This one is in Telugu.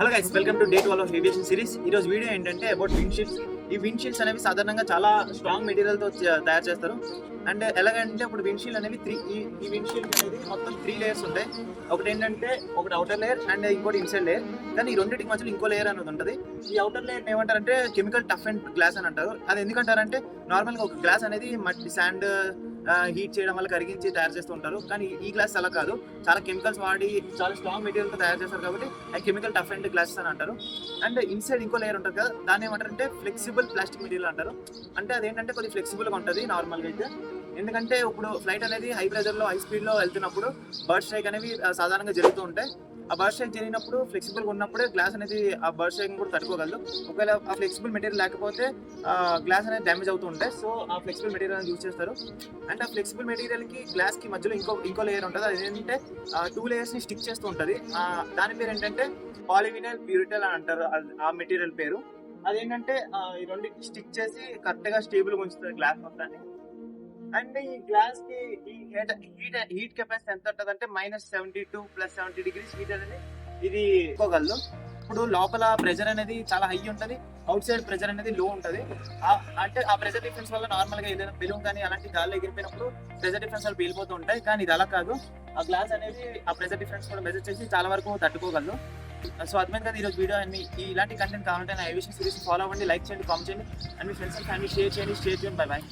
Hello guys, welcome to day 12 of aviation series. ఈ రోజు వీడియో ఏంటంటే అబౌట్ విండ్షీల్డ్స్. ఈ విండ్షీల్డ్స్ అనేవి సాధారణంగా చాలా స్ట్రాంగ్ మెటీరియల్తో తయారు చేస్తారు. అండ్ ఎలాగంటే ఇప్పుడు విండ్షీల్డ్ అనేవి ఈ విండ్షీల్డ్ అనేది మొత్తం 3 లేయర్స్ ఉంటాయి. ఒకటి ఏంటంటే ఒకటి అవుటర్ లేయర్ అండ్ ఇంకోటి ఇన్సైడ్ లేయర్. కానీ ఈ రెండింటికి మధ్యలో ఇంకో లేయర్ అనేది ఉంటుంది. ఈ అవుటర్ లేయర్ ఏమంటారంటే కెమికల్ టఫ్ అండ్ గ్లాస్ అని అంటారు. అది ఎందుకంటారంటే నార్మల్గా ఒక గ్లాస్ అనేది మట్టి శాండ్ హీట్ చేయడం వల్ల కరిగించి తయారు చేస్తూ ఉంటారు. కానీ ఈ గ్లాస్ అలా కాదు, చాలా కెమికల్స్ వాడి చాలా స్ట్రాంగ్ మెటీరియల్తో తయారు చేస్తారు కాబట్టి అది కెమికల్ టఫ్ అండ్ గ్లాసెస్ అని అంటారు. అండ్ ఇన్సైడ్ ఇంకో లేయర్ ఉంటుంది కదా, దాన్ని ఏమంటారంటే ఫ్లెక్సిబుల్ ప్లాస్టిక్ మెటీరియల్ అంటారు. అంటే అదేంటంటే కొద్దిగా ఫ్లెక్సిబుల్గా ఉంటుంది నార్మల్గా అయితే. ఎందుకంటే ఇప్పుడు ఫ్లైట్ అనేది హై ప్రెజర్లో హై స్పీడ్లో వెళ్తున్నప్పుడు బర్డ్ స్ట్రైక్ అనేవి సాధారణంగా జరుగుతూ ఉంటాయి. ఆ బర్డ్ స్ట్రైక్ జరిగినప్పుడు ఫ్లెక్సిబుల్గా ఉన్నప్పుడే గ్లాస్ అనేది ఆ బర్డ్ స్ట్రైక్ కూడా తట్టుకోగలదు. ఒకవేళ ఆ ఫ్లెక్సిబుల్ మెటీరియల్ లేకపోతే గ్లాస్ అనేది డ్యామేజ్ అవుతూ ఉంటాయి. సో ఆ ఫ్లెక్సిబుల్ మెటీరియల్ అనేది యూజ్ చేస్తారు. అండ్ ఆ ఫ్లెక్సిబుల్ మెటీరియల్కి గ్లాస్కి మధ్యలో ఇంకో లేయర్ ఉంటుంది. అది ఏంటంటే 2 లేయర్స్ని స్టిక్ చేస్తూ ఉంటుంది. దాని పేరు ఏంటంటే పాలివినైల్ బ్యూటైల్ అని అంటారు. ఆ మెటీరియల్ పేరు. అదేంటంటే ఈ రెండింటిని స్టిక్ చేసి కరెక్ట్గా స్టేబుల్గా ఉంచుతుంది గ్లాస్ మొత్తాన్ని. అండ్ ఈ గ్లాస్ కి ఈ హీట్ కెపాసిటీ ఎంత ఉంటుంది అంటే -72 + 70 degrees హీట్ అనేది ఇది ఎక్కువగలదు. ఇప్పుడు లోపల ప్రెజర్ అనేది చాలా హై ఉంటుంది, అవుట్ సైడ్ ప్రెజర్ అనేది లో ఉంటుంది. అంటే ఆ ప్రెజర్ డిఫరెన్స్ వల్ల నార్మల్ గా ఏదైనా బెలూన్ కానీ అలాంటి గాల్లో ఎగిరిపోయినప్పుడు ప్రెజర్ డిఫరెన్స్ వల్ల పేలిపోతూ ఉంటాయి. కానీ ఇది అలా కాదు, ఆ గ్లాస్ అనేది ఆ ప్రెజర్ డిఫరెన్స్ కూడా మెజర్ చేసి చాలా వరకు తట్టుకోగలదు. సో అర్థమైంది కదా ఈరోజు వీడియో. అండ్ ఇలాంటి కంటెంట్ కావాలంటే నా ఏవియేషన్ సిరీస్ ఫాలో అవ్వండి, లైక్ చేయండి, కామెంట్ చేయండి, అండ్ మీ ఫ్రెండ్స్ అండ్ ఫ్యామిలీ షేర్ చేయండి. Bye by.